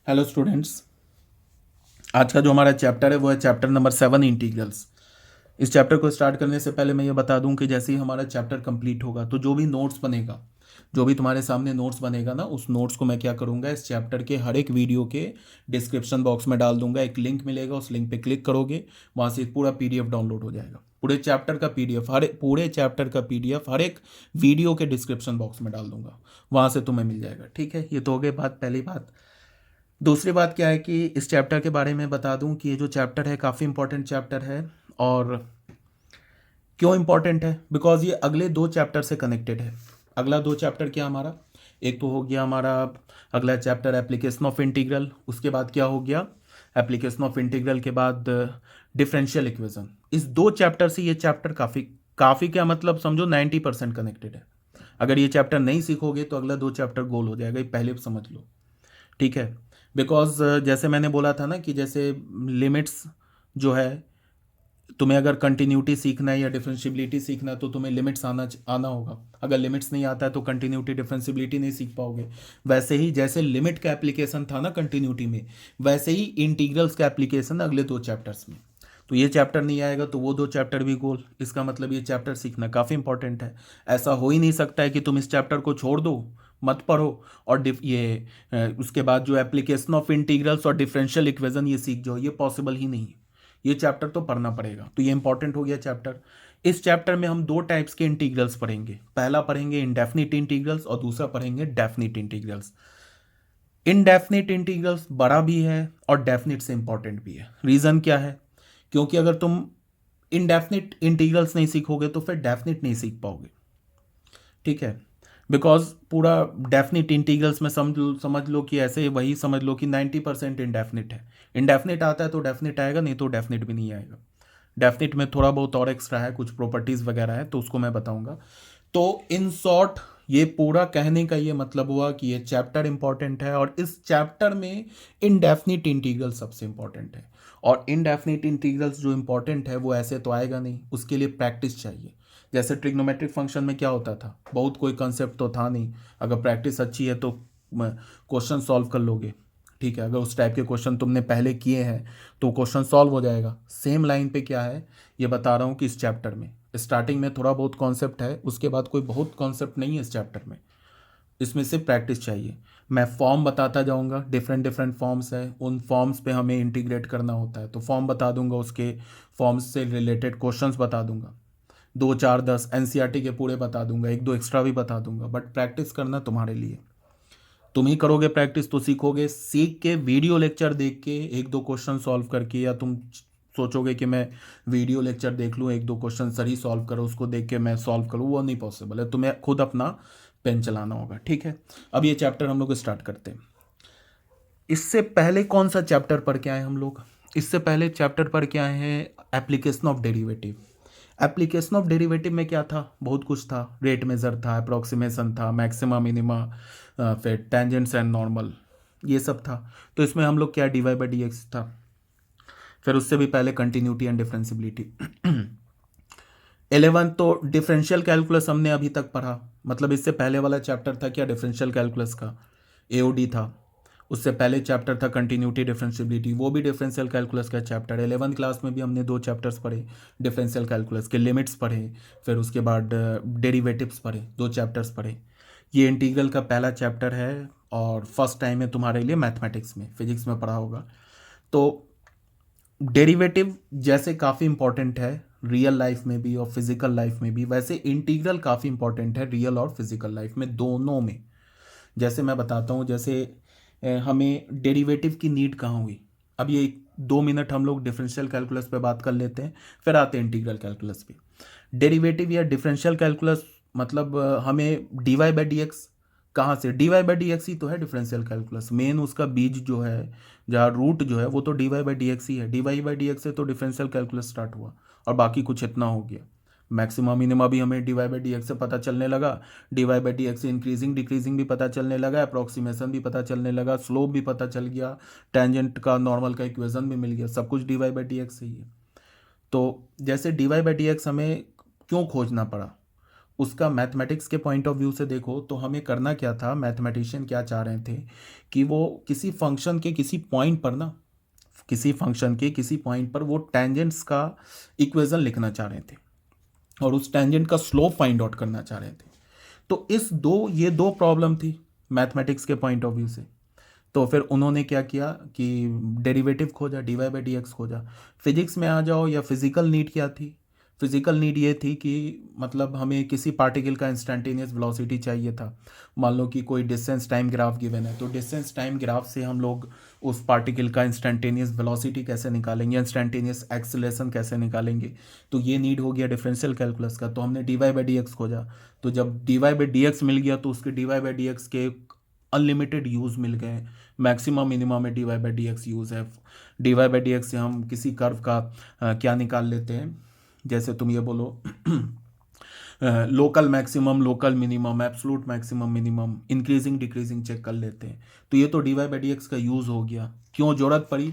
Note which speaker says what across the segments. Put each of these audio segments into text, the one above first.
Speaker 1: Hello students. आज का जो हमारा चैप्टर है वो है चैप्टर नंबर 7 इंटीग्रल्स। इस चैप्टर को स्टार्ट करने से पहले मैं ये बता दूं कि जैसे ही हमारा चैप्टर कंप्लीट होगा तो जो भी नोट्स बनेगा, जो भी तुम्हारे सामने नोट्स बनेगा ना, उस नोट्स को मैं क्या करूंगा, इस चैप्टर के हर एक वीडियो के डिस्क्रिप्शन बॉक्स में डाल दूंगा। एक लिंक मिलेगा, उस लिंक पे क्लिक करोगे, वहाँ से पूरा पीडीएफ डाउनलोड हो जाएगा। पूरे चैप्टर का पीडीएफ, पूरे चैप्टर का पीडीएफ हर एक वीडियो के डिस्क्रिप्शन बॉक्स में डाल दूंगा, वहाँ से तुम्हें मिल जाएगा। ठीक है, ये तो हो गई बात, पहली बात। दूसरी बात क्या है कि इस चैप्टर के बारे में बता दूं कि ये जो चैप्टर है काफ़ी इंपॉर्टेंट चैप्टर है। और क्यों इंपॉर्टेंट है? बिकॉज ये अगले दो चैप्टर से कनेक्टेड है। अगला दो चैप्टर क्या हमारा, एक तो हो गया हमारा अगला चैप्टर एप्लीकेशन ऑफ इंटीग्रल, उसके बाद क्या हो गया, एप्लीकेशन ऑफ इंटीग्रल के बाद डिफरेंशियल इक्वेशन। इस दो चैप्टर से ये चैप्टर काफ़ी काफ़ी क्या मतलब समझो 90% कनेक्टेड है। अगर ये चैप्टर नहीं सीखोगे तो अगला दो चैप्टर गोल हो जाएगा, ये पहले समझ लो। ठीक है, बिकॉज जैसे मैंने बोला था ना कि जैसे लिमिट्स जो है, तुम्हें अगर कंटिन्यूटी सीखना है या डिफरेंशियबिलिटी सीखना है तो तुम्हें लिमिट्स आना आना होगा। अगर लिमिट्स नहीं आता है तो कंटिन्यूटी डिफरेंशियबिलिटी नहीं सीख पाओगे। वैसे ही जैसे लिमिट का एप्लीकेशन था ना कंटिन्यूटी में, वैसे ही इंटीग्रल्स का एप्लीकेशन अगले दो चैप्टर्स में। तो ये चैप्टर नहीं आएगा तो वो दो चैप्टर भी गोल। इसका मतलब ये चैप्टर सीखना काफ़ी इंपॉर्टेंट है। ऐसा हो ही नहीं सकता है कि तुम इस चैप्टर को छोड़ दो, मत पढ़ो, और उसके बाद जो एप्लीकेशन ऑफ इंटीग्रल्स और डिफरेंशियल इक्वेशन ये सीख जाओ, ये पॉसिबल ही नहीं है। ये चैप्टर तो पढ़ना पड़ेगा। तो ये इंपॉर्टेंट हो गया चैप्टर। इस चैप्टर में हम दो टाइप्स के इंटीग्रल्स पढ़ेंगे। पहला पढ़ेंगे इंडेफिनिट इंटीग्रल्स और दूसरा पढ़ेंगे डेफिनिट इंटीग्रल्स। इनडेफिनिट इंटीग्रल्स बड़ा भी है और डेफिनिट से इंपॉर्टेंट भी है। रीज़न क्या है? क्योंकि अगर तुम इनडेफिनिट इंटीग्रल्स नहीं सीखोगे तो फिर डेफिनिट नहीं सीख पाओगे। ठीक है, बिकॉज पूरा डेफिनिट इंटीग्रल्स में समझ लो कि ऐसे वही समझ लो कि 90% इंडेफिनिट है। इंडेफिनिट आता है तो डेफिनिट आएगा, नहीं तो डेफिनिट भी नहीं आएगा। डेफिनिट में थोड़ा बहुत और एक्स्ट्रा है, कुछ प्रॉपर्टीज़ वगैरह है, तो उसको मैं बताऊंगा। तो इन शॉर्ट ये पूरा कहने का ये मतलब हुआ कि ये चैप्टर इंपॉर्टेंट है और इस चैप्टर में इनडेफिनिट इंटीग्रल सबसे इंपॉर्टेंट है। और इनडेफिनिट इंटीग्रल्स जो इंपॉर्टेंट है वो ऐसे तो आएगा नहीं, उसके लिए प्रैक्टिस चाहिए। जैसे ट्रिग्नोमेट्रिक फंक्शन में क्या होता था, बहुत कोई कंसेप्ट तो था नहीं, अगर प्रैक्टिस अच्छी है तो क्वेश्चन सॉल्व कर लोगे। ठीक है, अगर उस टाइप के क्वेश्चन तुमने पहले किए हैं तो क्वेश्चन सॉल्व हो जाएगा। सेम लाइन पे क्या है ये बता रहा हूँ कि इस चैप्टर में स्टार्टिंग में थोड़ा बहुत कॉन्सेप्ट है, उसके बाद कोई बहुत कॉन्सेप्ट नहीं है इस चैप्टर में। इसमें से प्रैक्टिस चाहिए। मैं फॉर्म बताता जाऊंगा, डिफरेंट डिफरेंट फॉर्म्स है, उन फॉर्म्स पे हमें इंटीग्रेट करना होता है तो फॉर्म बता दूंगा, उसके फॉर्म्स से रिलेटेड क्वेश्चंस बता दूंगा। 2 4 10 एनसीईआरटी के पूरे बता दूंगा, एक दो एक्स्ट्रा भी बता दूंगा। बट प्रैक्टिस करना तुम्हारे लिए, तुम ही करोगे प्रैक्टिस तो सीखोगे। सीख के वीडियो लेक्चर देख के एक दो क्वेश्चन सॉल्व करके, या तुम सोचोगे कि मैं वीडियो लेक्चर देख लूँ, एक दो क्वेश्चन सर ही सॉल्व करो, उसको देख के मैं सॉल्व करूँ, वो नहीं पॉसिबल है। तुम्हें खुद अपना पेन चलाना होगा। ठीक है, अब ये चैप्टर हम लोग स्टार्ट करते हैं। इससे पहले कौन सा चैप्टर पढ़ के आए हम लोग? इससे पहले चैप्टर पढ़ के आए हैं application of derivative. Application of derivative में क्या था? बहुत कुछ था। रेट मेजर था, अप्रोक्सीमेशन था, मैक्सिमा मिनिमा, फिर टेंजेंट्स एंड नॉर्मल, ये सब था। तो इसमें हम लोग क्या, d y by d x था। फिर उससे भी पहले कंटिन्यूटी एंड डिफरेंशियबिलिटी। 11 तो डिफरेंशियल कैलकुलस हमने अभी तक पढ़ा। मतलब इससे पहले वाला चैप्टर था क्या, डिफरेंशियल कैलकुलस का, एओडी था। उससे पहले चैप्टर था कंटिन्यूटी डिफरेंशियबिलिटी, वो भी डिफरेंशियल कैलकुलस का चैप्टर। 11th क्लास में भी हमने दो चैप्टर्स पढ़े डिफरेंशियल कैलकुलस के, लिमिट्स पढ़े, फिर उसके बाद डेरिवेटिव्स पढ़े, दो चैप्टर्स पढ़े। ये इंटीग्रल का पहला चैप्टर है और फर्स्ट टाइम है तुम्हारे लिए मैथमेटिक्स में, फिजिक्स में पढ़ा होगा। तो डेरिवेटिव जैसे काफ़ी इंपॉर्टेंट है रियल लाइफ में भी और फिजिकल लाइफ में भी, वैसे इंटीग्रल काफ़ी इंपॉर्टेंट है रियल और फिजिकल लाइफ में, दोनों में। जैसे मैं बताता हूँ, जैसे हमें डेरिवेटिव की नीड कहाँ हुई। अब ये 2 मिनट हम लोग डिफरेंशियल कैलकुलस पे बात कर लेते हैं, फिर आते हैं इंटीग्रल कैलकुलस पे। डेरिवेटिव या डिफरेंशियल कैलकुलस मतलब हमें d y by d x कहाँ से, d y by d x ही तो है डिफरेंशियल कैलकुलस। मेन उसका बीज जो है, जहाँ रूट जो है वो तो d y by d x ही है। D y by d x से तो डिफरेंशियल कैलकुलस स्टार्ट हुआ और बाकी कुछ इतना हो गया। मैक्सिमम मिनिमा भी हमें d y by d x से पता चलने लगा, d y by d x से इंक्रीजिंग डिक्रीजिंग भी पता चलने लगा, अप्रॉक्सीमेशन भी पता चलने लगा, स्लोप भी पता चल गया, टेंजेंट का नॉर्मल का इक्वेशन भी मिल गया। सब कुछ d y by d x से ही है। तो जैसे d y by d x हमें क्यों खोजना पड़ा, उसका मैथमेटिक्स के पॉइंट ऑफ व्यू से देखो तो हमें करना क्या था, मैथमेटिशियन क्या चाह रहे थे कि वो किसी फंक्शन के किसी पॉइंट पर ना, किसी फंक्शन के किसी पॉइंट पर वो टेंजेंट्स का इक्वेशन लिखना चाह रहे थे और उस टेंजेंट का स्लोप फाइंड आउट करना चाह रहे थे। तो ये दो प्रॉब्लम थी मैथमेटिक्स के पॉइंट ऑफ व्यू से। तो फिर उन्होंने क्या किया कि डेरिवेटिव खोजा, d y by d x खोजा। फिजिक्स में आ जाओ या फिजिकल नीड क्या थी, फिजिकल नीड ये थी कि मतलब हमें किसी पार्टिकल का इंस्टेंटेनियस वेलोसिटी चाहिए था। मान लो कि कोई डिस्टेंस टाइम ग्राफ गिवन है, तो डिस्टेंस टाइम ग्राफ से हम लोग उस पार्टिकल का इंस्टेंटेनियस वेलोसिटी कैसे निकालेंगे, इंस्टेंटेनियस एक्सेलरेशन कैसे निकालेंगे। तो ये नीड हो गया डिफरेंशियल कैलकुलस का। तो हमने d y by d x खोजा। तो जब d y by d x मिल गया तो उसके d y by d x के अनलिमिटेड यूज़ मिल गए। मैक्सिमम मिनिमम में d y by d x use है। D y by d x से हम किसी कर्व का क्या निकाल लेते हैं, जैसे तुम ये बोलो local maximum, local minimum, absolute maximum minimum, increasing decreasing check कर लेते हैं। तो ये तो d y by d x का यूज़ हो गया। क्यों जरूरत पड़ी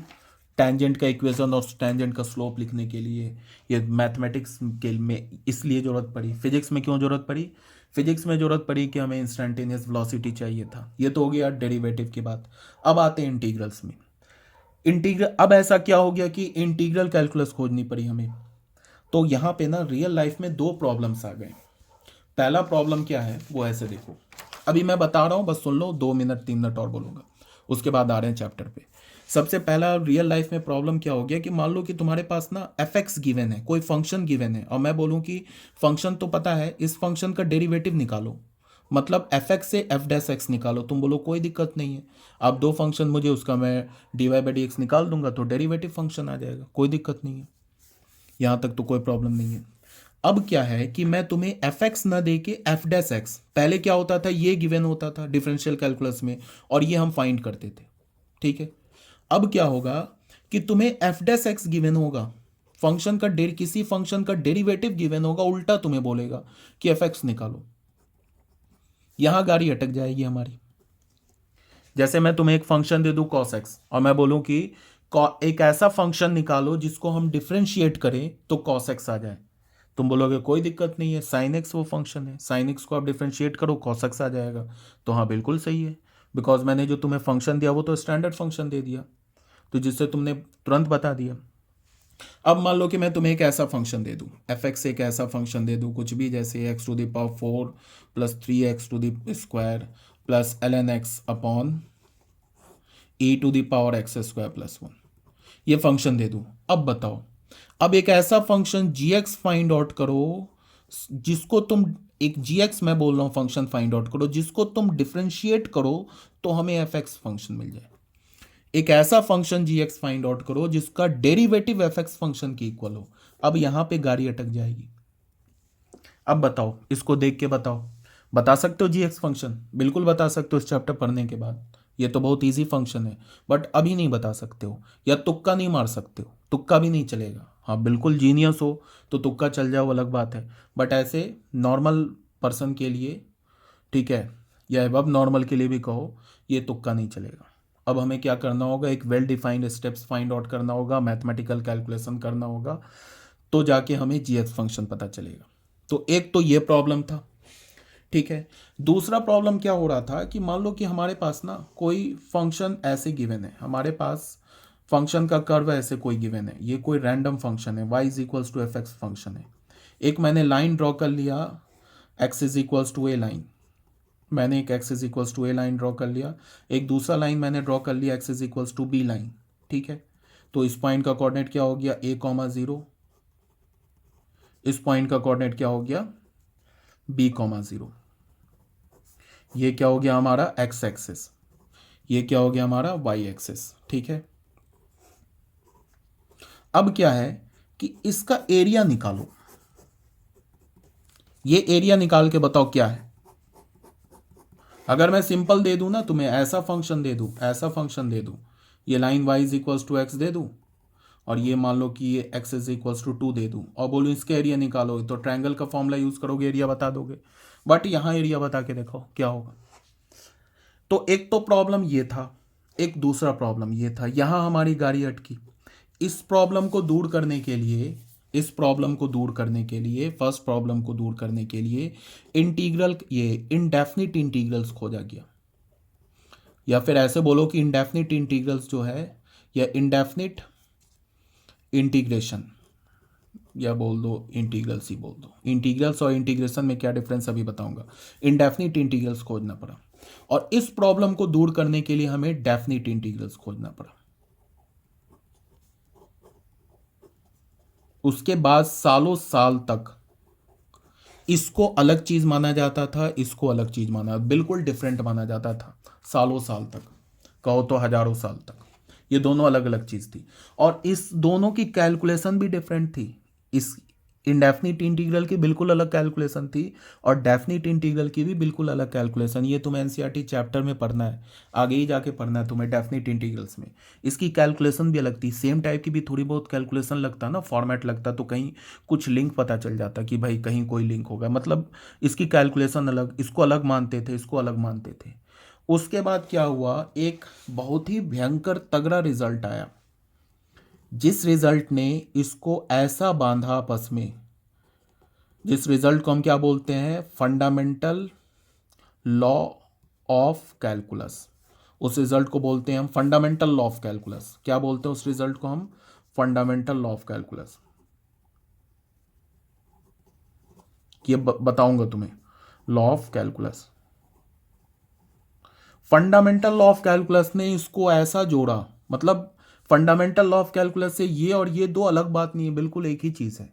Speaker 1: टेंजेंट का इक्वेशन और टेंजेंट का स्लोप लिखने के लिए, ये मैथमेटिक्स के में इसलिए ज़रूरत पड़ी। फिजिक्स में क्यों ज़रूरत पड़ी, फिजिक्स में ज़रूरत पड़ी कि हमें इंस्टेंटेनियस वेलोसिटी चाहिए था। ये तो हो गया डेरिवेटिव की बात। अब आते हैं इंटीग्रल्स में। इंटीग्रल, अब ऐसा क्या हो गया कि इंटीग्रल कैलकुलस खोजनी पड़ी हमें। तो यहाँ पे ना रियल लाइफ में दो प्रॉब्लम्स आ गए। पहला प्रॉब्लम क्या है वो ऐसे देखो, अभी मैं बता रहा हूँ, बस सुन लो, 2 मिनट 3 मिनट और बोलूँगा, उसके बाद आ रहे हैं चैप्टर पे। सबसे पहला रियल लाइफ में प्रॉब्लम क्या हो गया कि मान लो कि तुम्हारे पास ना एफ एक्स गिवन है, कोई फंक्शन गिवन है, और मैं बोलूँ कि फंक्शन तो पता है, इस फंक्शन का डेरिवेटिव निकालो, मतलब एफ एक्स से एफ डैश एक्स निकालो। तुम बोलो कोई दिक्कत नहीं है, अब दो फंक्शन मुझे उसका मैं d y by d x निकाल दूंगा तो डेरिवेटिव फंक्शन आ जाएगा, कोई दिक्कत नहीं है, यहाँ तक तो कोई प्रॉब्लम नहीं है। अब क्या है कि मैं तुम्हें एफ एक्स न दे के एफ डैश एक्स, पहले क्या होता था, ये गिवन होता था डिफरेंशियल कैलकुलस में और ये हम फाइंड करते थे, ठीक है। अब क्या होगा कि तुम्हें एफ डैश एक्स गिवन होगा, फंक्शन का किसी फंक्शन का डेरिवेटिव गिवन होगा, उल्टा तुम्हें बोलेगा कि एफ एक्स निकालो। यहां गाड़ी अटक जाएगी हमारी। जैसे मैं तुम्हें एक फंक्शन दे दूं कॉस एक्स और मैं बोलूं कि एक ऐसा फंक्शन निकालो जिसको हम डिफरेंशिएट करें तो कॉस एक्स आ जाए। तुम बोलोगे कोई दिक्कत नहीं है, साइन एक्स वो फंक्शन है, साइन एक्स को आप डिफरेंशिएट करो कॉस एक्स आ जाएगा। तो हाँ बिल्कुल सही है, बिकॉज मैंने जो तुम्हें फंक्शन दिया वो तो स्टैंडर्ड फंक्शन दे दिया, तो जिससे तुमने तुरंत बता दिया। अब मान लो कि मैं तुम्हें एक ऐसा फंक्शन दे दूं, एफ एक्स एक ऐसा फंक्शन दे दूं कुछ भी, जैसे x to the power 4 plus 3x to the square plus ln x upon e to the power x square plus 1, ये फंक्शन दे दूं। अब बताओ, अब एक ऐसा फंक्शन gx फाइंड आउट करो जिसको तुम, एक gx मैं बोल रहा हूं फंक्शन फाइंड आउट करो जिसको तुम डिफरेंशिएट करो तो हमें एफ एक्स फंक्शन मिल जाए। एक ऐसा फंक्शन gx फाइंड आउट करो जिसका डेरिवेटिव एफ एक्स फंक्शन की इक्वल हो। अब यहां पे गाड़ी अटक जाएगी। अब बताओ, इसको देख के बताओ, बता सकते हो gx फंक्शन? बिल्कुल बता सकते हो इस चैप्टर पढ़ने के बाद, ये तो बहुत इजी फंक्शन है, बट अभी नहीं बता सकते हो, या तुक्का नहीं मार सकते हो, तुक्का भी नहीं चलेगा। हाँ बिल्कुल जीनियस हो तो तुक्का चल जाओ, अलग बात है, बट ऐसे नॉर्मल पर्सन के लिए, ठीक है, या अब नॉर्मल के लिए भी कहो, ये तुक्का नहीं चलेगा। अब हमें क्या करना होगा, एक well defined steps find out करना होगा, मैथमेटिकल कैलकुलेशन करना होगा, तो जाके हमें जीएक्स फंक्शन पता चलेगा। तो एक तो ये प्रॉब्लम था, ठीक है। दूसरा प्रॉब्लम क्या हो रहा था कि मान लो कि हमारे पास ना कोई फंक्शन ऐसे गिवन है, हमारे पास फंक्शन का कर्व ऐसे कोई गिवन है, ये कोई रैंडम फंक्शन है, y is equals to f x function है। एक मैंने लाइन ड्रॉ कर लिया, x is equals to a line, मैंने एक x is equals to a line draw कर लिया, एक दूसरा लाइन मैंने ड्रॉ कर लिया x is equals to b line, ठीक है। तो इस पॉइंट का कोऑर्डिनेट क्या हो गया a,0, इस पॉइंट का कोऑर्डिनेट क्या हो गया b,0, ये क्या हो गया हमारा x एक्सिस, ये क्या हो गया हमारा y एक्सिस, ठीक है। अब क्या है कि इसका एरिया निकालो, ये एरिया निकाल के बताओ क्या है। अगर मैं सिंपल दे दूं ना तुम्हें, ऐसा फंक्शन दे दूं, ऐसा फंक्शन दे दूं, ये line y is equals to x दे दूं और ये मान लो कि ये x इज इक्वल्स टू 2 दे दूं और बोलूं इसके एरिया निकालो, तो ट्रायंगल का फॉर्मूला यूज करोगे, एरिया बता दोगे, बट यहां एरिया बता के देखो क्या होगा। तो एक तो प्रॉब्लम ये था, एक दूसरा प्रॉब्लम ये था, यहां हमारी गाड़ी अटकी। इस प्रॉब्लम को दूर करने के लिए, इस प्रॉब्लम को दूर करने के लिए, फर्स्ट प्रॉब्लम को दूर करने के लिए इंटीग्रल, ये इनडेफिनिट इंटीग्रल्स खोजा गया, या फिर ऐसे बोलो कि इनडेफिनिट इंटीग्रल्स जो है, या इनडेफिनिट इंटीग्रेशन, या बोल दो इंटीग्रल्स ही बोल दो। इंटीग्रल्स और इंटीग्रेशन में क्या डिफरेंस अभी बताऊंगा। इनडेफिनिट इंटीग्रल्स खोजना पड़ा, और इस प्रॉब्लम को दूर करने के लिए हमें डेफिनिट इंटीग्रल्स खोजना पड़ा। उसके बाद सालों साल तक इसको अलग चीज माना जाता था, इसको अलग चीज माना, बिल्कुल डिफरेंट माना जाता था सालों साल तक, कहो तो हजारों साल तक। ये दोनों अलग अलग चीज थी, और इस दोनों की कैलकुलेशन भी डिफरेंट थी। इस इंडेफिनिट इंटीग्रल की बिल्कुल अलग कैलकुलेशन थी, और डेफिनिट इंटीग्रल की भी बिल्कुल अलग कैलकुलेशन। ये तुम्हें एनसीईआरटी चैप्टर में पढ़ना है, आगे ही जाके पढ़ना है तुम्हें डेफिनिट इंटीग्रल्स में। इसकी कैलकुलेशन भी अलग थी, सेम टाइप की भी थोड़ी बहुत कैलकुलेशन लगता ना, फॉर्मेट लगता, तो कहीं कुछ लिंक पता चल जाता कि भाई कहीं कोई लिंक होगा, मतलब इसकी कैलकुलेशन अलग, इसको अलग मानते थे, इसको अलग मानते थे। उसके बाद क्या हुआ, एक बहुत ही भयंकर तगड़ा रिजल्ट आया, जिस रिजल्ट ने इसको ऐसा बांधा आपस में, जिस रिजल्ट को हम क्या बोलते हैं, फंडामेंटल लॉ ऑफ कैलकुलस। उस रिजल्ट को बोलते हैं हम फंडामेंटल लॉ ऑफ कैलकुलस। क्या बोलते हैं उस रिजल्ट को हम, फंडामेंटल लॉ ऑफ कैलकुलस। ये बताऊंगा तुम्हें, law of calculus. Fundamental law of calculus ने इसको ऐसा जोड़ा, मतलब फंडामेंटल लॉ ऑफ कैलकुलस से ये और ये दो अलग बात नहीं है, बिल्कुल एक ही चीज है।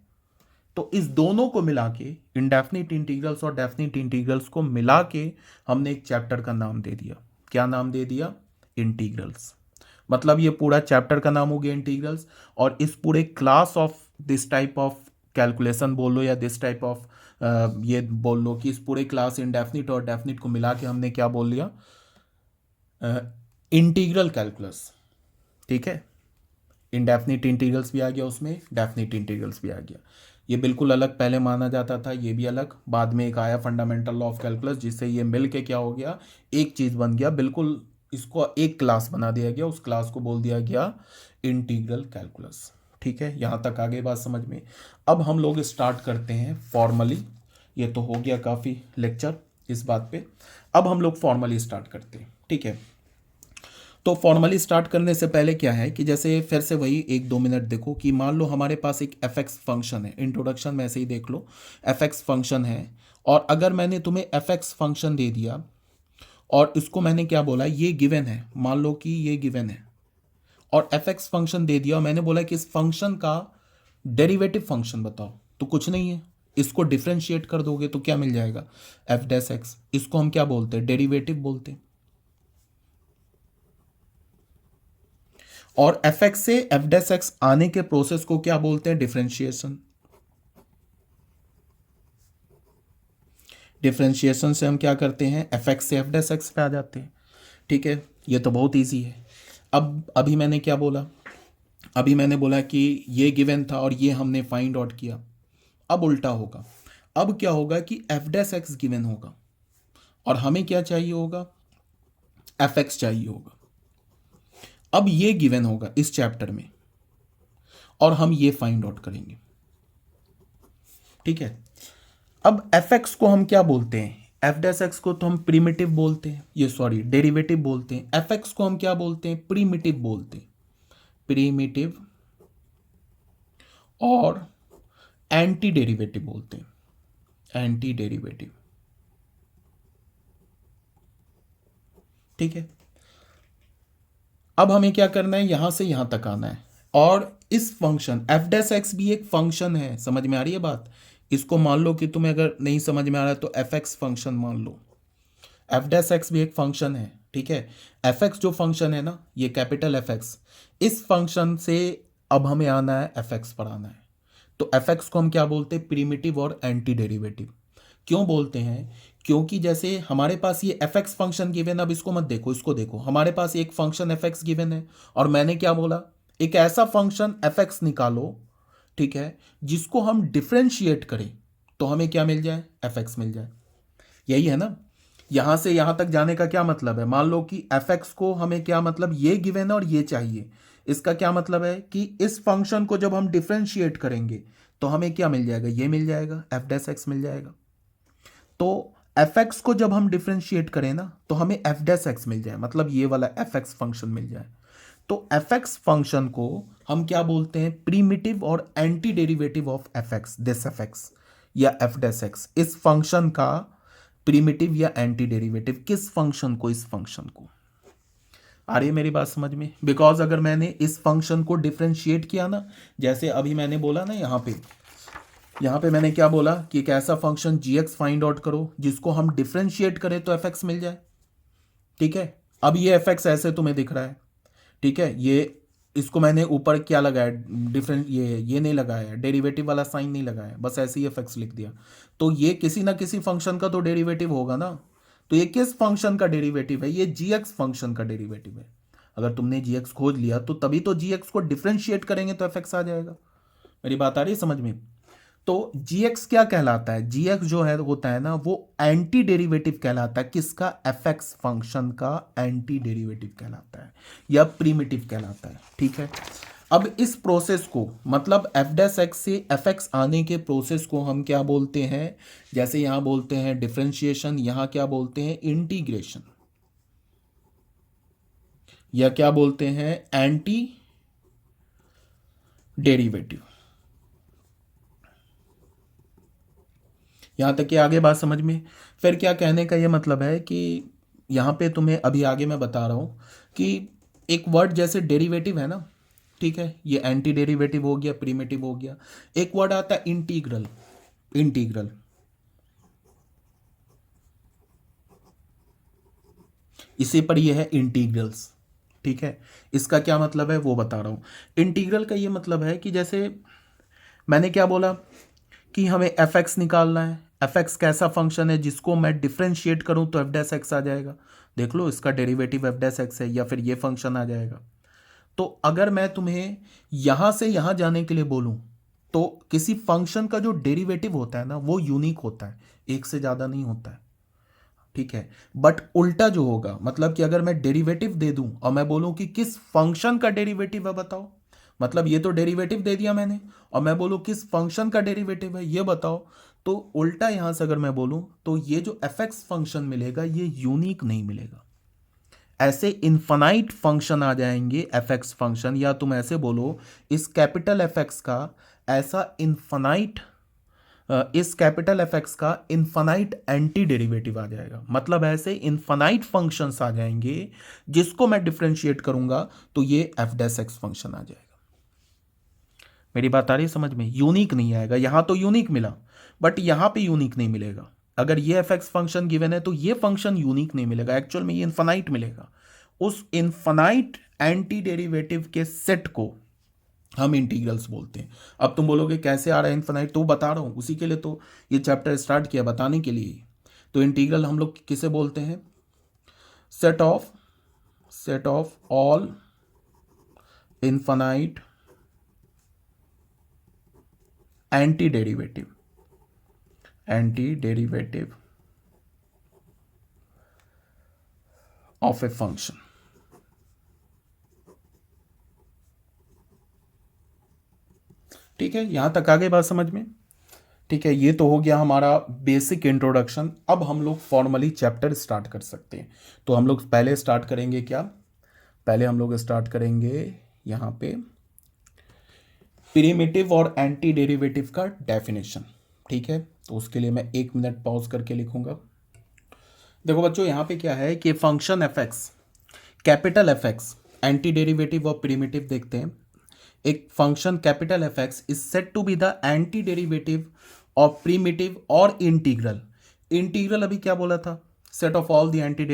Speaker 1: तो इस दोनों को मिला के, इंडेफिनिट इंटीग्रल्स और डेफिनिट इंटीग्रल्स को मिला के हमने एक चैप्टर का नाम दे दिया। क्या नाम दे दिया, इंटीग्रल्स। मतलब ये पूरा चैप्टर का नाम हो गया इंटीग्रल्स, और इस पूरे class of this type of calculation बोल लो, या दिस टाइप ऑफ ये बोल लो कि इस पूरे क्लास इंडेफिनिट और डेफिनिट को मिला के हमने क्या बोल लिया, इंटीग्रल कैलकुलस। ठीक है, इंडेफिनिट इंटीग्रल्स भी आ गया उसमें, डेफिनिट इंटीग्रल्स भी आ गया। ये बिल्कुल अलग पहले माना जाता था, ये भी अलग, बाद में एक आया फंडामेंटल लॉ ऑफ कैलकुलस, जिससे ये मिल के क्या हो गया, एक चीज बन गया, बिल्कुल इसको एक क्लास बना दिया गया, उस क्लास को बोल दिया गया इंटीग्रल कैलकुलस। ठीक है, यहां तक आगे बात समझ में। अब हम लोग स्टार्ट करते हैं फॉर्मली। ये तो हो गया काफी लेक्चर इस बात पे, अब हम लोग फॉर्मली स्टार्ट करते हैं। ठीक है, तो फॉर्मली स्टार्ट करने से पहले क्या है कि जैसे फिर से वही 1-2 मिनट देखो कि मान लो हमारे पास एक एफ एक्स फंक्शन है, इंट्रोडक्शन में ऐसे ही देख लो, एफ एक्स फंक्शन है, और अगर मैंने तुम्हें एफ एक्स फंक्शन दे दिया और इसको मैंने क्या बोला, ये गिवन है, मान लो कि ये गिवन है, और एफ एक्स फंक्शन दे दिया और मैंने बोला कि इस फंक्शन का डेरिवेटिव फंक्शन बताओ, तो कुछ नहीं है, इसको डिफ्रेंशिएट कर दोगे तो क्या मिल जाएगा, एफ डैश एक्स। इसको हम क्या बोलते हैं, डेरिवेटिव बोलते हैं। और एफ एक्स से एफ डैश एक्स आने के प्रोसेस को क्या बोलते हैं, डिफरेंशिएशन। डिफरेंशिएशन से हम क्या करते हैं, एफ एक्स से एफ डैश एक्स पे आ जाते हैं। ठीक है, ये तो बहुत इजी है। अब अभी मैंने क्या बोला, अभी मैंने बोला कि ये गिवन था और ये हमने फाइंड आउट किया। अब उल्टा होगा, अब क्या होगा कि एफ डैश एक्स गिवन होगा और हमें क्या चाहिए होगा, एफ एक्स चाहिए होगा। अब ये गिवन होगा इस चैप्टर में और हम ये फाइंड आउट करेंगे। ठीक है, अब एफ एक्स को हम क्या बोलते हैं, एफ डैश एक्स को तो हम प्रीमिटिव बोलते हैं, ये सॉरी डेरिवेटिव बोलते हैं। एफ एक्स को हम क्या बोलते हैं, प्रीमिटिव बोलते हैं, प्रीमिटिव और एंटी डेरिवेटिव बोलते हैं, एंटी डेरिवेटिव। ठीक है, अब हमें क्या करना है, यहां से यहां तक आना है, और इस फंक्शन एफ डैश एक्स भी एक फंक्शन है, समझ में आ रही है बात। इसको मान लो कि तुम्हें अगर नहीं समझ में आ रहा है तो एफ एक्स फंक्शन मान लो, एफ डैश एक्स भी एक फंक्शन है। ठीक है, एफ एक्स जो फंक्शन है ना, ये कैपिटल एफ एक्स, इस फंक्शन से अब हमें आना है एफ एक्स पर आना है। तो एफ एक्स को हम क्या बोलते हैं, प्रीमिटिव और एंटी डेरिवेटिव। क्यों बोलते हैं, क्योंकि जैसे हमारे पास ये एफ एक्स फंक्शन गिवन, अब इसको मत देखो, इसको देखो, हमारे पास एक फंक्शन एफ एक्स गिवन है और मैंने क्या बोला, एक ऐसा फंक्शन एफ एक्स निकालो, ठीक है, जिसको हम डिफ्रेंशिएट करें तो हमें क्या मिल जाए, एफ एक्स मिल जाए। यही है ना, यहां से यहां तक जाने का क्या मतलब है, मान लो कि एफ एक्स को हमें क्या मतलब, ये गिवन है और ये चाहिए। इसका क्या मतलब है कि इस फंक्शन को जब हम डिफ्रेंशिएट करेंगे तो हमें क्या मिल जाएगा, ये मिल जाएगा, एफ डैश एक्स मिल जाएगा। तो एफ एक्स को जब हम डिफ्रेंशिएट करें ना तो हमें एफ डैश एक्स मिल जाए, मतलब ये वाला एफ एक्स फंक्शन मिल जाए। तो एफ एक्स फंक्शन को हम क्या बोलते हैं, प्रीमिटिव और anti derivative of F x, this F x या एफ डैश एक्स। इस फंक्शन का प्रीमिटिव या एंटी डेरिवेटिव, किस फंक्शन को, इस फंक्शन को। आ रही है मेरी बात समझ में? बिकॉज अगर मैंने इस फंक्शन को डिफ्रेंशिएट किया ना, जैसे अभी मैंने बोला ना यहाँ पे मैंने क्या बोला कि एक ऐसा फंक्शन जी एक्स फाइंड आउट करो जिसको हम डिफ्रेंशिएट करें तो एफ एक्स मिल जाए। ठीक है, अब ये एफ एक्स ऐसे तुम्हें दिख रहा है, ठीक है, ये इसको मैंने ऊपर क्या लगाया, डिफरेंट ये नहीं लगाया, डेरिवेटिव वाला साइन नहीं लगाया, बस ऐसे ही एफ एक्स लिख दिया। तो ये किसी ना किसी फंक्शन का तो डेरिवेटिव होगा ना। तो ये किस फंक्शन का डेरिवेटिव है, ये जी एक्स फंक्शन का डेरिवेटिव है। अगर तुमने जी एक्स खोज लिया तो तभी तो जी एक्स को डिफ्रेंशिएट करेंगे तो एफ एक्स आ जाएगा। मेरी बात आ रही है समझ में? तो जी एक्स क्या कहलाता है, जी एक्स जो है होता है ना वो एंटी डेरिवेटिव कहलाता है, किसका, एफ एक्स फंक्शन का एंटी डेरिवेटिव कहलाता है या प्रीमिटिव कहलाता है। ठीक है, अब इस प्रोसेस को, मतलब एफ डैश एक्स से एफ एक्स आने के प्रोसेस को हम क्या बोलते हैं, जैसे यहां बोलते हैं डिफरेंशिएशन, यहां क्या बोलते हैं, इंटीग्रेशन, या क्या बोलते हैं, एंटी डेरिवेटिव। यहाँ तक कि आगे बात समझ में? फिर क्या कहने का ये मतलब है कि यहाँ पे तुम्हें अभी आगे मैं बता रहा हूँ कि एक वर्ड जैसे डेरिवेटिव है ना, ठीक है, ये एंटी डेरिवेटिव हो गया, प्रीमिटिव हो गया। एक वर्ड आता है इंटीग्रल, इंटीग्रल, इसी पर ये है इंटीग्रल्स। ठीक है, इसका क्या मतलब है वो बता रहा हूँ। इंटीग्रल का ये मतलब है कि जैसे मैंने क्या बोला कि हमें एफ एक्स निकालना है, एफ एक्स कैसा फंक्शन है जिसको मैं डिफ्रेंशिएट करूं तो एफ डैश एक्स आ जाएगा। देख लो इसका डेरिवेटिव एफ डैश एक्स है, या फिर ये फंक्शन आ जाएगा। तो अगर मैं तुम्हें यहां से यहां जाने के लिए बोलूं तो किसी फंक्शन का जो डेरिवेटिव होता है ना वो यूनिक होता है, एक से ज्यादा नहीं होता है। ठीक है, बट उल्टा जो होगा, मतलब कि अगर मैं डेरिवेटिव दे दूं और मैं बोलूं कि किस फंक्शन का डेरिवेटिव है बताओ, मतलब ये तो डेरिवेटिव दे दिया मैंने, और मैं बोलूं किस फंक्शन का डेरिवेटिव है ये बताओ, तो उल्टा यहां से अगर मैं बोलूं तो ये जो एफ एक्स फंक्शन मिलेगा ये यूनिक नहीं मिलेगा। ऐसे इन्फानाइट फंक्शन आ जाएंगे एफ एक्स फंक्शन, या तुम ऐसे बोलो इस कैपिटल एफ एक्स का ऐसा इन्फानाइट, इस कैपिटल एफ एक्स का इन्फानाइट एंटी डेरिवेटिव आ जाएगा। मतलब ऐसे इन्फानाइट फंक्शंस आ जाएंगे जिसको मैं डिफ्रेंशिएट करूंगा तो ये एफ डैश एक्स फंक्शन आ जाएगा। मेरी बात आ रही है समझ में? यूनिक नहीं आएगा, यहां तो यूनिक मिला बट यहां पे यूनिक नहीं मिलेगा। अगर ये एफ एक्स फंक्शन गिवन है तो ये फंक्शन यूनिक नहीं मिलेगा, एक्चुअल में ये इन्फानाइट मिलेगा। उस इन्फानाइट एंटी डेरिवेटिव के सेट को हम इंटीग्रल्स बोलते हैं। अब तुम बोलोगे कैसे आ रहा है इन्फानाइट, तो बता रहा हूं, उसी के लिए तो ये चैप्टर स्टार्ट किया, बताने के लिए। तो इंटीग्रल हम लोग किसे बोलते हैं, set of all infinite anti derivative of a function. ठीक है, यहां तक आगे बात समझ में? ठीक है, ये तो हो गया हमारा बेसिक इंट्रोडक्शन। अब हम लोग फॉर्मली चैप्टर स्टार्ट कर सकते हैं। तो हम लोग पहले स्टार्ट करेंगे क्या, पहले हम लोग स्टार्ट करेंगे यहाँ पे प्रिमिटिव और एंटी डेरिवेटिव का डेफिनेशन। ठीक है, तो उसके लिए मैं 1 मिनट पॉज करके लिखूंगा। देखो बच्चों, यहाँ पे क्या है कि function f x, capital f x, anti derivative और प्रिमिटिव देखते हैं। एक function capital f x is set to be the anti derivative of primitive और इंटीग्रल। इंटीग्रल अभी क्या बोला था, set of all the anti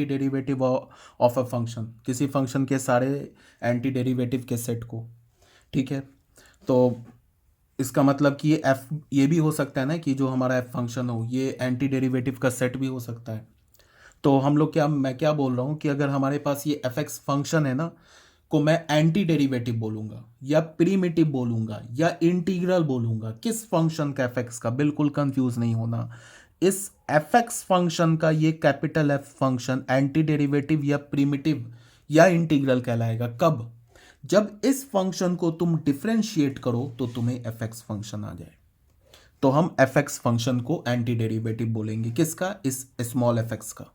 Speaker 1: derivative of a function, किसी फंक्शन के सारे एंटी डेरिवेटिव के सेट को। ठीक है, तो इसका मतलब कि ये भी हो सकता है ना कि जो हमारा एफ फंक्शन हो ये एंटी डेरिवेटिव का सेट भी हो सकता है। तो हम लोग मैं क्या बोल रहा हूँ कि अगर हमारे पास ये एफ एक्स फंक्शन है ना, को मैं एंटी डेरिवेटिव बोलूंगा या प्रीमिटिव बोलूंगा या इंटीग्रल बोलूंगा, किस फंक्शन का एफ एक्स का, बिल्कुल कंफ्यूज नहीं होना। इस एफ एक्स फंक्शन का ये capital F function anti derivative या प्रीमिटिव या इंटीग्रल कहलाएगा कब, जब इस फंक्शन को तुम डिफरेंशिएट करो तो तुम्हें एफ एक्स फंक्शन आ जाए, तो हम एफ एक्स फंक्शन को एंटी डेरिवेटिव बोलेंगे। किसका? इस स्मॉल एफ एक्स का।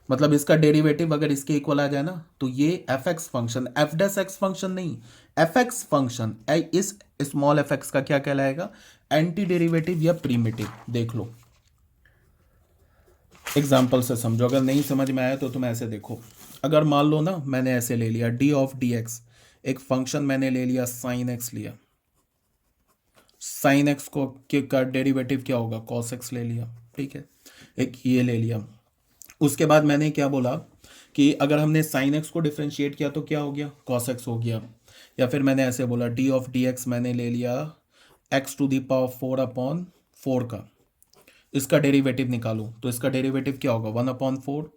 Speaker 1: मतलब इसका डेरिवेटिव अगर इसके इक्वल आ जाए ना, तो ये f x function, F dash x function नहीं, एफ एक्स फंक्शन इस स्मॉल एफ एक्स का क्या कहलाएगा? एंटी डेरिवेटिव या प्रीमिटिव। देख लो एग्जाम्पल से समझो, अगर नहीं समझ में आया तो तुम ऐसे देखो। अगर मान लो ना मैंने ऐसे ले लिया डी ऑफ डी एक्स, एक फंक्शन मैंने ले लिया साइन एक्स लिया, साइन एक्स को का डेरिवेटिव क्या होगा? कॉस एक्स ले लिया, ठीक है, एक ये ले लिया। उसके बाद मैंने क्या बोला कि अगर हमने साइन एक्स को डिफ्रेंशिएट किया तो क्या हो गया? कॉस एक्स हो गया। या फिर मैंने ऐसे बोला डी ऑफ डी एक्स मैंने ले लिया एक्स टू द पावर 4/4 का, इसका डेरिवेटिव निकालूं तो इसका डेरिवेटिव क्या होगा? 1/4।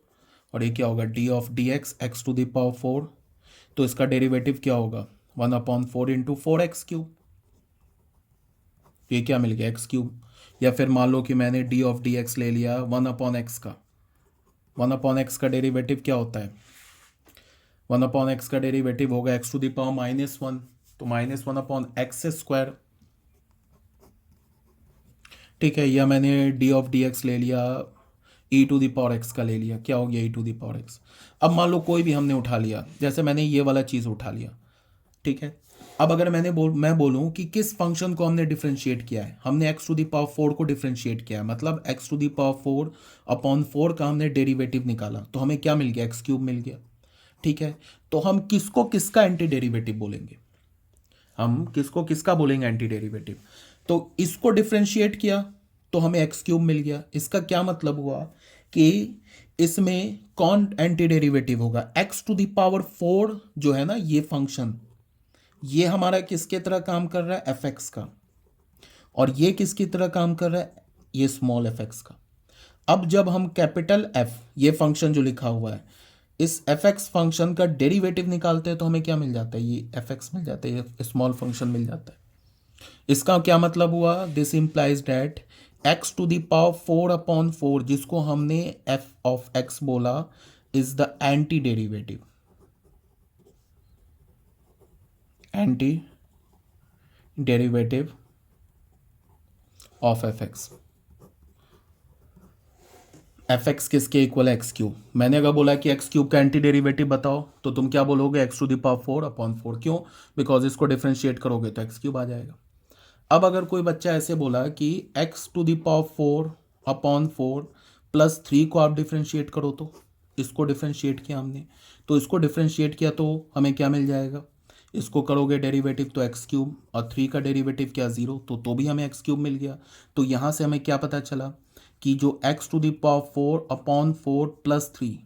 Speaker 1: और ये क्या होगा? D of d x x to the power 4, तो इसका डेरिवेटिव क्या होगा? 1/4 इंटू 4x3। ये क्या मिल गया? x3। या फिर मान लो कि मैंने डी ऑफ डी एक्स ले लिया 1/x का, 1/x का डेरिवेटिव क्या होता है? 1/x का डेरिवेटिव होगा एक्स टू द पावर -1, तो -1/x²। ठीक है। या मैंने डी ऑफ डी एक्स ले लिया ई टू द पावर एक्स का ले लिया, क्या हो गया? ई टू द पावर एक्स। अब मान लो कोई भी हमने उठा लिया, जैसे मैंने ये वाला चीज़ उठा लिया, ठीक है। अब अगर मैं बोलूं कि किस फंक्शन को हमने डिफरेंशिएट किया है, हमने एक्स टू द पावर 4 को डिफरेंशिएट किया है, मतलब एक्स टू द पावर 4/4 का हमने डेरिवेटिव निकाला, तो हमें क्या मिल गया? x³ मिल गया, ठीक है। तो हम किसको किसका एंटी डेरिवेटिव बोलेंगे? हम किसको किसका बोलेंगे एंटी डेरिवेटिव? तो इसको डिफरेंशिएट किया तो हमें x³ मिल गया। इसका क्या मतलब हुआ कि इसमें कौन एंटी डेरिवेटिव होगा? एक्स टू द पावर 4 जो है ना ये फंक्शन, ये हमारा किसके तरह काम कर रहा है? एफ एक्स का। और ये किसकी तरह काम कर रहा है? ये स्मॉल एफ एक्स का। अब जब हम कैपिटल एफ, ये फंक्शन जो लिखा हुआ है, इस एफ एक्स फंक्शन का डेरिवेटिव निकालते हैं तो हमें क्या मिल जाता है? ये एफ एक्स मिल जाता है, ये स्मॉल फंक्शन मिल जाता है। इसका क्या मतलब हुआ? This implies that x to the power 4/4 जिसको हमने एफ ऑफ एक्स बोला is the anti derivative, anti derivative of F x. F x किसके इक्वल है? x³। मैंने अगर बोला कि x³ का एंटी डेरिवेटिव बताओ तो तुम क्या बोलोगे? X to the power 4/4। क्यों? बिकॉज इसको डिफरेंशिएट करोगे तो x³ आ जाएगा। अब अगर कोई बच्चा ऐसे बोला कि x to the power 4/4 plus 3 को आप डिफरेंशिएट करो, तो इसको डिफरेंशिएट किया हमने, तो इसको डिफरेंशिएट किया तो हमें क्या मिल जाएगा? इसको करोगे डेरिवेटिव तो x³ और 3 का डेरिवेटिव क्या? 0, तो भी हमें x³ मिल गया। तो यहाँ से हमें क्या पता चला कि जो x to the power 4/4 plus 3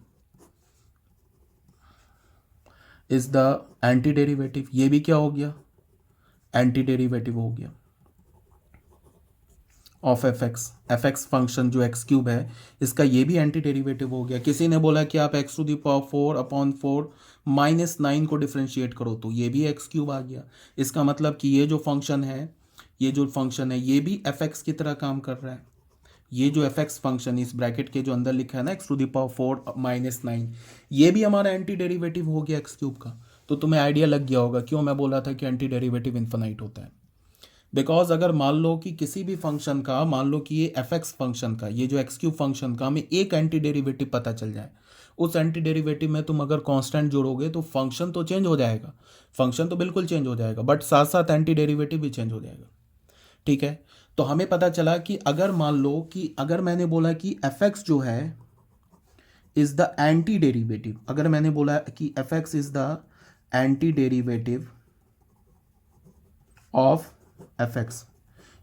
Speaker 1: is the anti derivative. ये भी क्या हो गया? एंटी डेरिवेटिव हो गया ऑफ एफ एक्स फंक्शन जो x³ है, इसका ये भी एंटी डेरिवेटिव हो गया। किसी ने बोला कि आप एक्स टू द पावर 4/4 -9 को डिफरेंशिएट करो, तो ये भी x³ आ गया। इसका मतलब कि ये जो फंक्शन है, ये भी एफ एक्स की तरह काम कर रहा है। ये जो एफ एक्स फंक्शन इस ब्रैकेट के जो अंदर लिखा है ना एक्स टू द पावर 4 -9, ये भी हमारा एंटी डेरिवेटिव हो गया x³ का। तो तुम्हें आइडिया लग गया होगा क्यों मैं बोला था कि एंटी डेरिवेटिव इन्फिनाइट होता है। बिकॉज अगर मान लो कि किसी भी फंक्शन का, मान लो कि ये एफ एक्स फंक्शन का, ये जो x³ फंक्शन का हमें एक एंटी डेरिवेटिव पता चल जाए, उस एंटी डेरिवेटिव में तुम अगर कांस्टेंट जोड़ोगे तो फंक्शन तो चेंज हो जाएगा, फंक्शन तो बिल्कुल चेंज हो जाएगा, बट साथ साथ एंटी डेरिवेटिव भी चेंज हो जाएगा, ठीक है। तो हमें पता चला कि अगर मान लो कि अगर मैंने बोला कि एफ एक्स जो है इज द एंटी डेरिवेटिव, अगर मैंने बोला कि F x is the anti derivative of F x,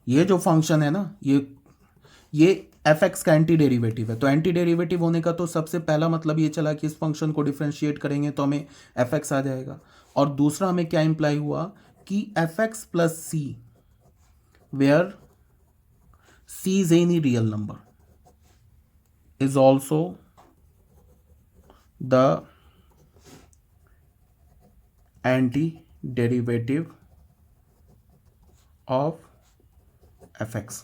Speaker 1: ये जो फंक्शन है ना, ये एफ एक्स का एंटी डेरिवेटिव है। तो एंटी डेरिवेटिव होने का तो सबसे पहला मतलब ये चला कि इस फंक्शन को डिफरेंशिएट करेंगे तो हमें एफ एक्स आ जाएगा। और दूसरा हमें क्या इंप्लाई हुआ कि F x plus c where C is any real number is also the anti-derivative of fx।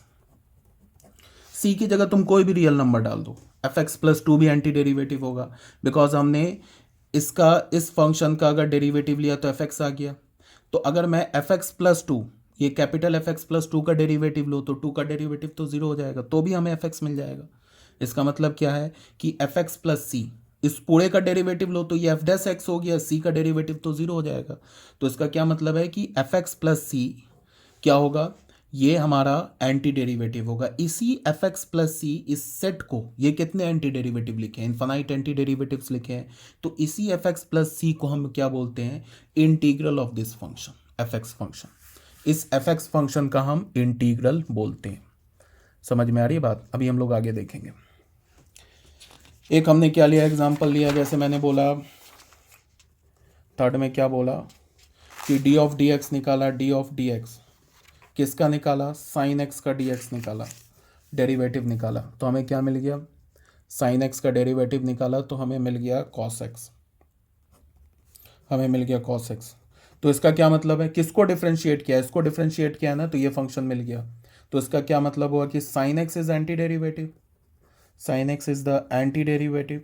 Speaker 1: C की जगह तुम कोई भी रियल नंबर डाल दो, fx प्लस 2 भी एंटी डेरिवेटिव होगा, बिकॉज हमने इसका इस फंक्शन का अगर डेरिवेटिव लिया तो एफ एक्स आ गया। तो अगर मैं एफ एक्स प्लस टू, ये capital f x plus two का डेरिवेटिव लो तो टू का डेरिवेटिव तो जीरो हो जाएगा, तो भी हमें एफ एक्स मिल जाएगा। इसका मतलब क्या है कि एफ एक्स प्लस सी, इस पूरे का डेरिवेटिव लो तो ये एफ डैश एक्स हो गया, सी का डेरिवेटिव तो जीरो हो जाएगा। तो इसका क्या मतलब है कि एफ एक्स प्लस सी क्या होगा, ये हमारा एंटी डेरिवेटिव होगा। इसी एफ एक्स प्लस सी इस सेट को, ये कितने एंटी डेरिवेटिव लिखे हैं, इन्फानाइट एंटी डेरिवेटिव्स लिखे हैं। तो इसी एफ एक्स प्लस सी को हम क्या बोलते हैं, integral of this function f x function. इस एफ एक्स फंक्शन का हम इंटीग्रल बोलते हैं। समझ में आ रही है बात? अभी हम लोग आगे देखेंगे। एक हमने क्या लिया, एग्जाम्पल लिया, जैसे मैंने बोला थर्ड में क्या बोला कि डी ऑफ डी एक्स निकाला, डी ऑफ डी एक्स किसका निकाला, साइन एक्स का डी एक्स निकाला, डेरिवेटिव निकाला, तो हमें क्या मिल गया, साइन एक्स का डेरिवेटिव निकाला तो हमें मिल गया कॉस एक्स, हमें मिल गया कॉस एक्स। तो इसका क्या मतलब है, किसको डिफरेंशिएट किया, इसको डिफरेंशिएट किया ना, तो ये फंक्शन मिल गया। तो इसका क्या मतलब हुआ कि sine x is anti derivative, sine x is the anti derivative,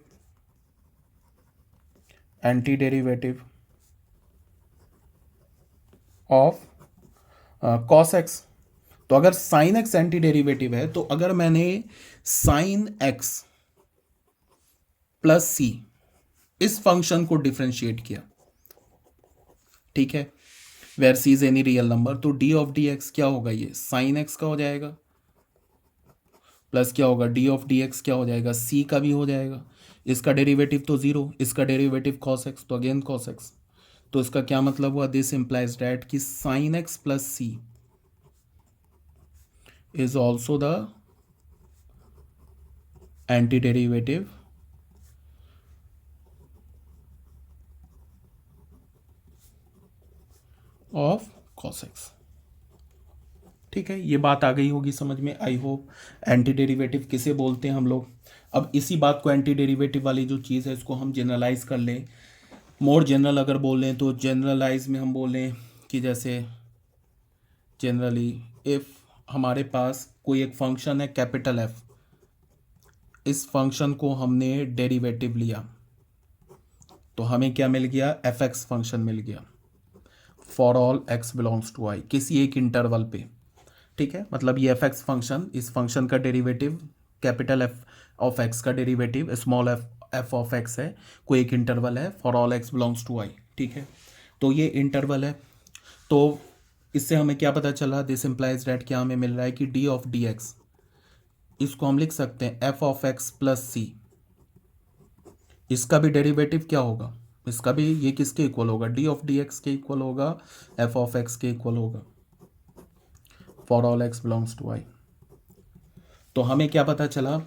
Speaker 1: anti derivative of cos x. तो अगर साइन एक्स एंटी डेरिवेटिव है, तो अगर मैंने साइन एक्स प्लस सी इस फंक्शन को डिफरेंशिएट किया, ठीक है, where c is any real number, तो डी ऑफ डी एक्स क्या होगा, ये साइन एक्स का हो जाएगा, प्लस क्या होगा, डी ऑफ डी एक्स क्या हो जाएगा, सी का भी हो जाएगा। इसका डेरिवेटिव तो जीरो, इसका डेरिवेटिव कॉस एक्स, तो अगेन कॉस एक्स। तो इसका क्या मतलब हुआ, दिस इंप्लाइज डैट कि sine x plus c is also the antiderivative of cos x। ठीक है, ये बात आ गई होगी समझ में, आई होप। एंटी डेरिवेटिव किसे बोलते हैं हम लोग। अब इसी बात को, एंटी डेरिवेटिव वाली जो चीज़ है, इसको हम जनरलाइज कर लें। मोर जनरल अगर बोल लें तो जनरलाइज में हम बोलें कि जैसे जनरली इफ़ हमारे पास कोई एक फंक्शन है कैपिटल एफ, इस फंक्शन को हमने डेरिवेटिव लिया तो हमें क्या मिल गया, एफ एक्स फंक्शन मिल गया for all x belongs to I, किसी एक इंटरवल पे। ठीक है, मतलब ये एफ एक्स फंक्शन, इस फंक्शन का derivative capital f of x का derivative small f of x है, कोई एक इंटरवल है for all x belongs to I. ठीक है, तो ये इंटरवल है। तो इससे हमें क्या पता चला, दिस इम्प्लाइज दैट क्या हमें मिल रहा है कि डी ऑफ डी एक्स, इसको हम लिख सकते हैं एफ ऑफ एक्स प्लस सी, इसका भी डेरिवेटिव क्या होगा, इसका भी, ये किसके इक्वल होगा, डी ऑफ डी एक्स के इक्वल होगा, एफ ऑफ एक्स के इक्वल होगा for all x belongs to I. तो हमें क्या पता चला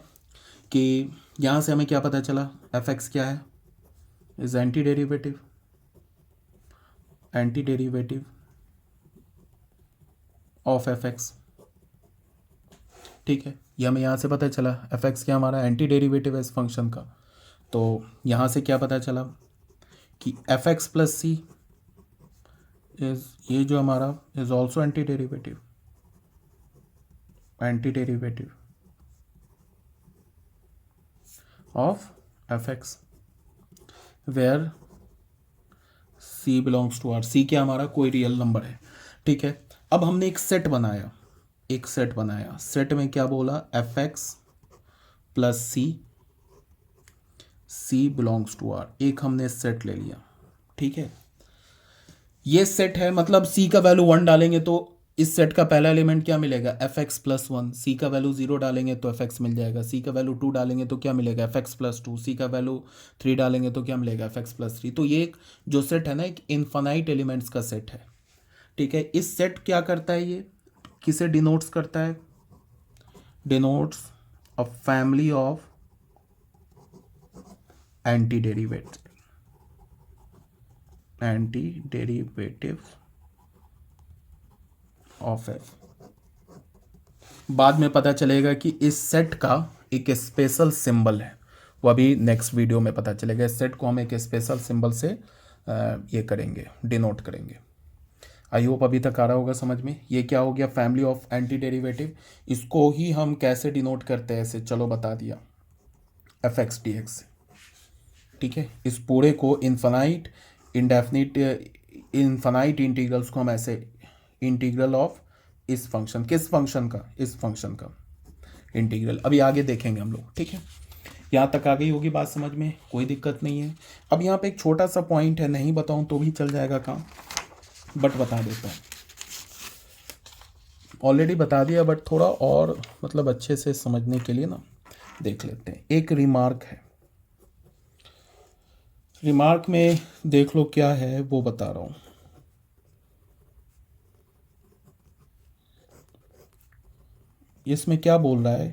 Speaker 1: कि यहाँ से हमें क्या पता चला, एफ एक्स क्या है, is anti derivative, anti derivative of F x. ठीक है, ये हमें यहाँ से पता चला, एफ एक्स क्या हमारा एंटी डेरिवेटिव है इस फंक्शन का। तो यहाँ से क्या पता चला कि F x plus C is, ये जो हमारा is also anti derivative, anti derivative of F X where C belongs to R, C क्या हमारा कोई रियल नंबर है। ठीक है, अब हमने एक सेट बनाया, एक सेट बनाया, सेट में क्या बोला, f x plus c, c belongs to R, एक हमने सेट ले लिया। ठीक है, ये सेट है, मतलब सी का वैल्यू 1 डालेंगे तो इस सेट का पहला एलिमेंट क्या मिलेगा, एफ एक्स प्लस 1, सी का वैल्यू 0 डालेंगे तो एफ एक्स मिल जाएगा, सी का वैल्यू 2 डालेंगे तो क्या मिलेगा, एफ एक्स प्लस 2, सी का वैल्यू 3 डालेंगे तो क्या मिलेगा, एफ एक्स प्लस 3। तो ये एक जो सेट है ना, एक इनफाइनाइट एलिमेंट्स का सेट है। ठीक है, इस सेट क्या करता है, ये किसे डिनोट्स करता है, denotes a family of anti derivative, anti derivative of F. बाद में पता चलेगा कि इस सेट का एक स्पेशल सिंबल है, वो अभी नेक्स्ट वीडियो में पता चलेगा। इस सेट को हम एक स्पेशल सिंबल से ये करेंगे, डिनोट करेंगे। आई होप अभी तक आ रहा होगा समझ में। ये क्या हो गया, फैमिली ऑफ एंटी डेरिवेटिव, इसको ही हम कैसे डिनोट करते हैं ऐसे, चलो बता दिया, एफ एक्स डी एक्स से। ठीक है, इस पूरे को इन्फानाइट इंडेफिनिट इन्फानाइट इंटीग्रल्स को हम ऐसे इंटीग्रल ऑफ इस फंक्शन, किस फंक्शन का, इस फंक्शन का इंटीग्रल अभी आगे देखेंगे हम लोग। ठीक है, यहाँ तक आ गई होगी बात समझ में, कोई दिक्कत नहीं है। अब यहाँ पे एक छोटा सा पॉइंट है, नहीं बताऊँ तो भी चल जाएगा काम, बट बता देता हूँ। ऑलरेडी बता दिया बट थोड़ा और मतलब अच्छे से समझने के लिए ना देख लेते हैं। एक रिमार्क है, रिमार्क में देख लो क्या है वो बता रहा हूँ। इसमें क्या बोल रहा है,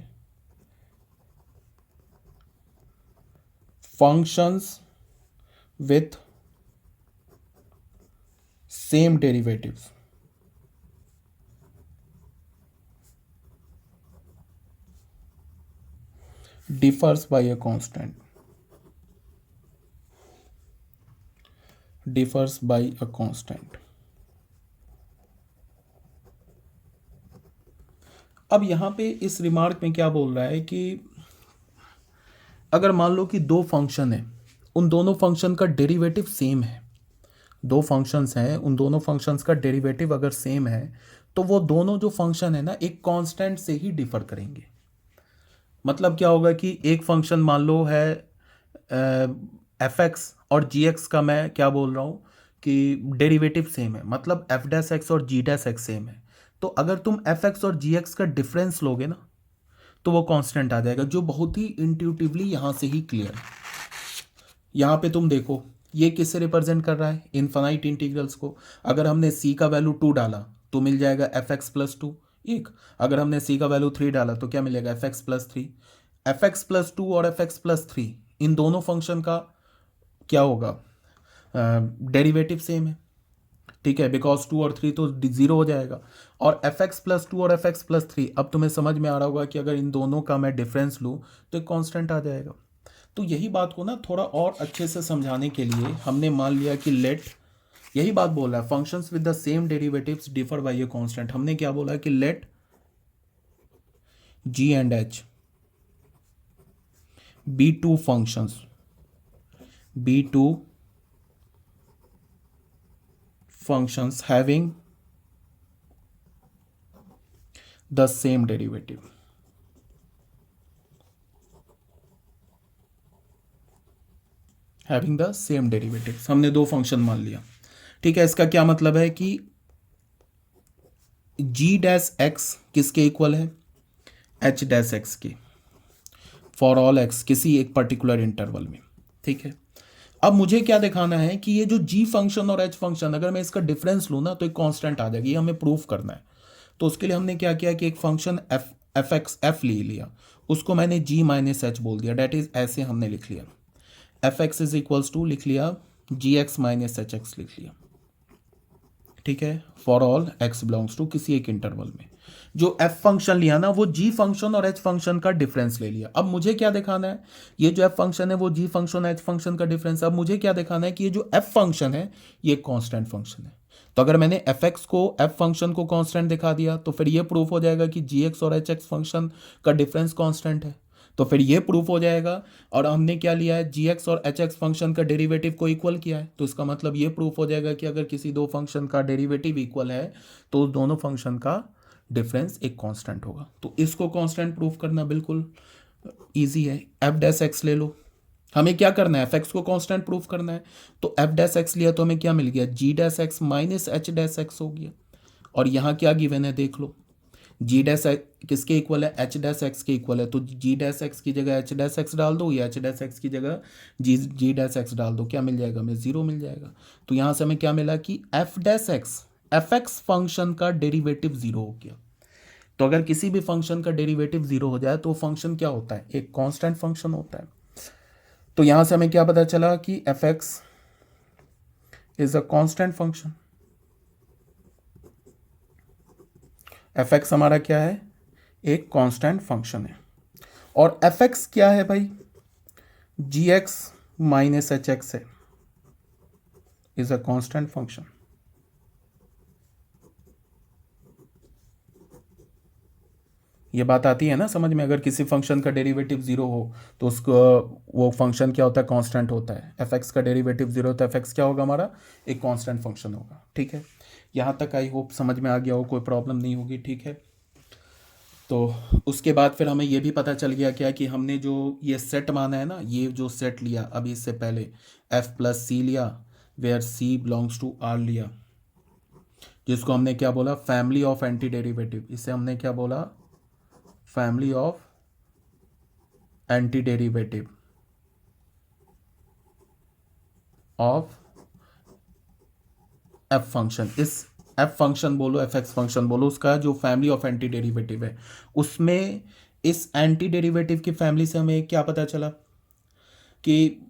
Speaker 1: functions with same derivatives differs by a constant, differs by a constant। अब यहाँ पे इस रिमार्क में क्या बोल रहा है कि अगर मान लो कि दो फंक्शन है, उन दोनों फंक्शन का डेरिवेटिव सेम है, दो फंक्शंस हैं, उन दोनों फंक्शंस का डेरिवेटिव अगर सेम है तो वो दोनों जो फंक्शन है ना एक कांस्टेंट से ही डिफर करेंगे। मतलब क्या होगा कि एक फंक्शन मान लो है एफ एक्स और जी एक्स का, मैं क्या बोल रहा हूँ कि डेरिवेटिव सेम है, मतलब एफ डैश एक्स और जी डैश एक्स सेम है। तो अगर तुम एफ एक्स और जी एक्स का डिफरेंस लोगे ना तो वो कांस्टेंट आ जाएगा, जो बहुत ही इंट्यूटिवली यहाँ से ही क्लियर है। यहाँ पे तुम देखो ये किससे रिप्रेजेंट कर रहा है, इनफाइनाइट इंटीग्रल्स को। अगर हमने c का वैल्यू 2 डाला तो मिल जाएगा एफ एक्स प्लस 2 एक, अगर हमने c का वैल्यू 3 डाला तो क्या मिलेगा F x plus 3। F x plus 2 और एफ एक्स प्लस 3 इन दोनों फंक्शन का क्या होगा, डेरिवेटिव सेम है। ठीक है, बिकॉज 2 और 3 तो 0 हो जाएगा। और एफ एक्स प्लस 2 और एफ एक्स प्लस 3, अब तुम्हें समझ में आ रहा होगा कि अगर इन दोनों का मैं डिफरेंस लूँ तो एक कांस्टेंट आ जाएगा। तो यही बात को ना थोड़ा और अच्छे से समझाने के लिए हमने मान लिया कि लेट, यही बात बोल रहा है functions with the same derivatives differ by a constant. हमने क्या बोला कि let g and h be two functions, be two functions having the same derivative, having the same derivative। हमने दो फंक्शन मान लिया। ठीक है, इसका क्या मतलब है कि g डैश एक्स किसके इक्वल है, h डैश एक्स के, फॉर ऑल x किसी एक पर्टिकुलर इंटरवल में। ठीक है, अब मुझे क्या दिखाना है कि ये जो g फंक्शन और h फंक्शन अगर मैं इसका डिफरेंस लूँ ना तो एक कांस्टेंट आ जाएगी, ये हमें प्रूफ करना है। तो उसके लिए हमने क्या किया कि एक फंक्शन एफ एक्स एफ ले लिया, उसको मैंने g माइनस एच बोल दिया, डेट इज ऐसे हमने लिख लिया f x is equals to लिख लिया g x minus h x लिख लिया। ठीक है, for all x belongs to किसी एक इंटरवल में। जो f फंक्शन लिया ना वो g फंक्शन और h फंक्शन का डिफरेंस ले लिया। अब मुझे क्या दिखाना है, ये जो f फंक्शन है वो g फंक्शन h फंक्शन का डिफरेंस। अब मुझे क्या दिखाना है कि ये जो f फंक्शन है ये कांस्टेंट फंक्शन है। तो अगर मैंने fx को f फंक्शन को कांस्टेंट दिखा दिया तो फिर ये प्रूफ हो जाएगा कि gx और hx फंक्शन का डिफरेंस कांस्टेंट है, तो फिर ये प्रूफ हो जाएगा। और हमने क्या लिया है, gx और hx फंक्शन का डेरिवेटिव को इक्वल किया है, तो इसका मतलब ये प्रूफ हो जाएगा कि अगर किसी दो फंक्शन का डेरिवेटिव इक्वल है तो उस दोनों फंक्शन का डिफरेंस एक कांस्टेंट होगा। तो इसको कांस्टेंट प्रूफ करना बिल्कुल इजी है। एफ डैश एक्स ले लो, हमें क्या करना है, एफ एक्स को कांस्टेंट प्रूफ करना है। तो एफ डैश एक्स लिया तो हमें क्या मिल गया, g dash x minus h dash x हो गया। और यहाँ क्या गिवन है देख लो, जी डैश किसके इक्वल है, एच डैश एक्स के इक्वल है। तो जी डैश एक्स की जगह एच डैश एक्स डाल दो या एच डैश एक्स की जगह जी डैश एक्स डाल दो, क्या मिल जाएगा हमें, 0 मिल जाएगा। तो यहाँ से हमें क्या मिला कि F dash x f x function का डेरिवेटिव 0 हो गया। तो अगर किसी भी फंक्शन का डेरिवेटिव 0 हो जाए तो फंक्शन क्या होता है, एक कांस्टेंट फंक्शन होता है। तो यहाँ से हमें क्या पता चला कि F x is a constant function. F x हमारा क्या है, एक कांस्टेंट फंक्शन है। और एफ एक्स क्या है भाई, जी एक्स माइनस एच एक्स है, इज अ कांस्टेंट फंक्शन। ये बात आती है ना समझ में? अगर किसी फंक्शन का डेरिवेटिव जीरो हो तो उसको वो फंक्शन क्या होता है? कांस्टेंट होता है। एफ एक्स का डेरिवेटिव जीरो तो एफ एक्स क्या होगा हमारा? एक कांस्टेंट फंक्शन होगा। ठीक है, यहाँ तक आई होप समझ में आ गया हो, कोई प्रॉब्लम नहीं होगी। ठीक है, तो उसके बाद फिर हमें ये भी पता चल गया क्या कि हमने जो ये सेट माना है ना, ये जो सेट लिया अभी इससे पहले एफ प्लस सी लिया, where C belongs to R लिया, जिसको हमने क्या बोला? Family of antiderivative. इसे हमने क्या बोला? Family of anti derivative of f function. इस एफ फंक्शन बोलो, एफ एक्स फंक्शन बोलो, उसका जो फैमिली ऑफ एंटी डेरिवेटिव है, उसमें इस एंटी डेरिवेटिव की फैमिली से हमें क्या पता चला कि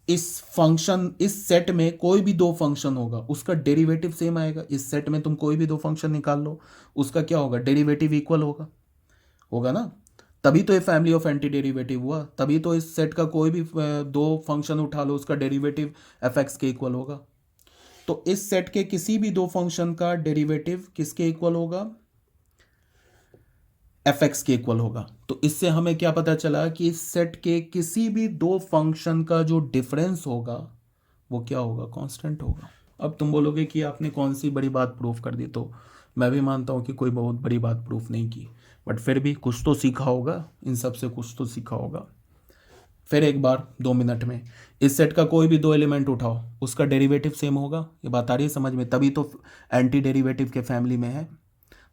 Speaker 1: इस फंक्शन, इस सेट में कोई भी दो फंक्शन होगा उसका डेरिवेटिव सेम आएगा। इस सेट में तुम कोई भी दो फंक्शन निकाल लो, उसका क्या होगा? डेरिवेटिव इक्वल होगा। होगा ना? तभी तो ये फैमिली ऑफ एंटी डेरिवेटिव हुआ। तभी तो इस सेट का कोई भी दो फंक्शन उठा लो, उसका डेरिवेटिव एफ एक्स के इक्वल होगा। तो इस सेट के किसी भी दो फंक्शन का डेरिवेटिव किसके इक्वल होगा? एफ एक्स के इक्वल होगा। तो इससे हमें क्या पता चला कि इस सेट के किसी भी दो फंक्शन का जो डिफरेंस होगा वो क्या होगा? कांस्टेंट होगा। अब तुम बोलोगे कि आपने कौन सी बड़ी बात प्रूफ कर दी, तो मैं भी मानता हूँ कि कोई बहुत बड़ी बात प्रूफ नहीं की, बट फिर भी कुछ तो सीखा होगा, इन सब से कुछ तो सीखा होगा। फिर एक बार 2 मिनट में इस सेट का कोई भी दो एलिमेंट उठाओ, उसका डेरिवेटिव सेम होगा। ये बात आ रही है समझ में? तभी तो एंटी डेरिवेटिव के फैमिली में है।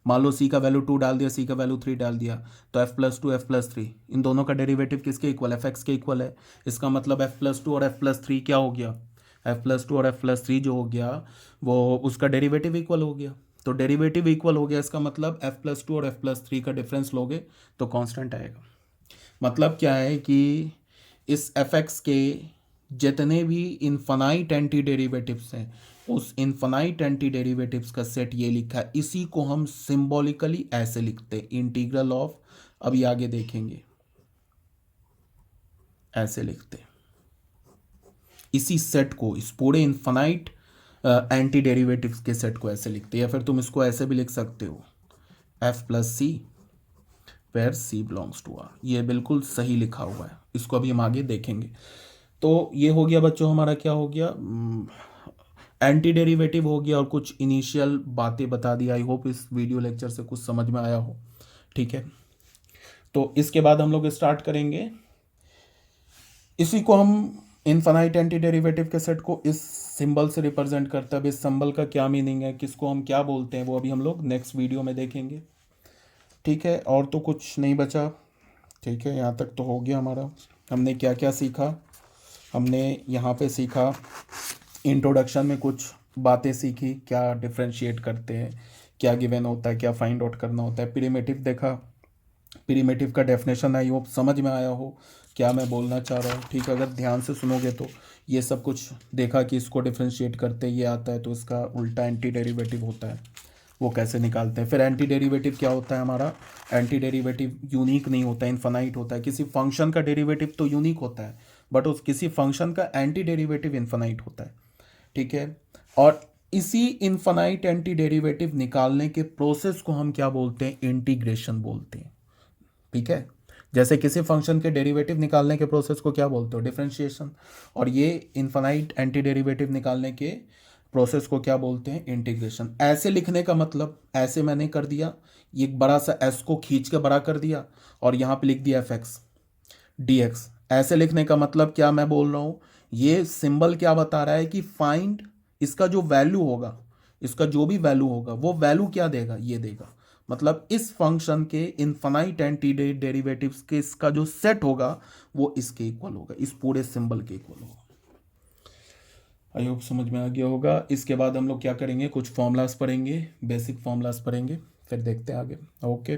Speaker 1: मान लो सी का वैल्यू 2 डाल दिया, सी का वैल्यू 3 डाल दिया, तो f plus two f plus three, इन दोनों का डेरिवेटिव किसके इक्वल? एफ एक्स के इक्वल है। इसका मतलब एफ प्लस टू और एफ प्लस थ्री क्या हो गया? एफ प्लस टू और एफ प्लस थ्री जो हो गया वो उसका डेरिवेटिव इक्वल हो गया। तो डेरिवेटिव इक्वल हो गया, इसका मतलब एफ प्लस टू और एफ प्लस थ्री का डिफरेंस लोगे तो कांस्टेंट आएगा। मतलब क्या है कि इस एफ एक्स के जितने भी इनफाइनाइट एंटी डेरिवेटिव्स हैं, उस इनफाइनाइट एंटी डेरिवेटिव्स का सेट ये लिखा है। इसी को हम सिंबॉलिकली ऐसे लिखते हैं, इंटीग्रल ऑफ, अभी आगे देखेंगे, ऐसे लिखते हैं इसी सेट को, इस पूरे इनफाइनाइट एंटी डेरिवेटिव्स के सेट को ऐसे लिखते हैं। या फिर तुम इसको ऐसे भी लिख सकते हो, f plus c where C belongs to R. ये बिल्कुल सही लिखा हुआ है, इसको अभी हम आगे देखेंगे। तो ये हो गया बच्चों हमारा, क्या हो गया? एंटी डेरिवेटिव हो गया और कुछ इनिशियल बातें बता दी। आई होप इस वीडियो लेक्चर से कुछ समझ में आया हो। ठीक है, तो इसके बाद हम लोग स्टार्ट करेंगे, इसी को हम इनफाइनाइट एंटी डेरिवेटिव के सेट को इस सिंबल से रिप्रेजेंट करता है। अब इस सिंबल का क्या मीनिंग है, किसको हम क्या बोलते हैं, वो अभी हम लोग नेक्स्ट वीडियो में देखेंगे। ठीक है, और तो कुछ नहीं बचा। ठीक है, यहाँ तक तो हो गया हमारा। हमने क्या क्या सीखा? हमने यहाँ पे सीखा इंट्रोडक्शन में कुछ बातें सीखी, क्या डिफ्रेंशिएट करते हैं, क्या गिवन होता है, क्या फाइंड आउट करना होता है। प्रिमिटिव देखा, प्रिमिटिव का डेफिनेशन आई होप समझ में आया हो क्या मैं बोलना चाह रहा हूँ। ठीक है, अगर ध्यान से सुनोगे तो ये सब कुछ देखा कि इसको डिफ्रेंशिएट करते ये आता है, तो इसका उल्टा एंटी डेरिवेटिव होता है, वो कैसे निकालते हैं। फिर एंटी डेरिवेटिव क्या होता है हमारा? एंटी डेरिवेटिव यूनिक नहीं होता है, इन्फाइनाइट होता है। किसी फंक्शन का डेरिवेटिव तो यूनिक होता है, बट उस किसी फंक्शन का एंटी डेरिवेटिव इन्फाइनाइट होता है। ठीक है, और इसी इन्फाइनाइट एंटी डेरिवेटिव निकालने के प्रोसेस को हम क्या बोलते हैं? इंटीग्रेशन बोलते हैं। ठीक है, जैसे किसी फंक्शन के डेरिवेटिव निकालने के प्रोसेस को क्या बोलते हो? डिफरेंशिएशन। और ये इन्फाइनाइट एंटी डेरिवेटिव निकालने के प्रोसेस को क्या बोलते हैं? इंटीग्रेशन। ऐसे लिखने का मतलब, ऐसे मैंने कर दिया, ये एक बड़ा सा एस को खींच के बड़ा कर दिया और यहाँ पे लिख दिया एफ एक्स डी एक्स। ऐसे लिखने का मतलब क्या मैं बोल रहा हूँ? ये सिंबल क्या बता रहा है कि फाइंड, इसका जो वैल्यू होगा, इसका जो भी वैल्यू होगा वो वैल्यू क्या देगा? ये देगा। मतलब इस फंक्शन के इनफाइनाइट एंटी डेरिवेटिव्स के इसका जो सेट होगा वो इसके इक्वल होगा, इस पूरे सिंबल के इक्वल होगा। आई होप समझ में आ गया होगा। इसके बाद हम लोग क्या करेंगे? कुछ फॉर्मूलाज पढ़ेंगे, बेसिक फॉर्मूलाज पढ़ेंगे, फिर देखते हैं आगे। ओके।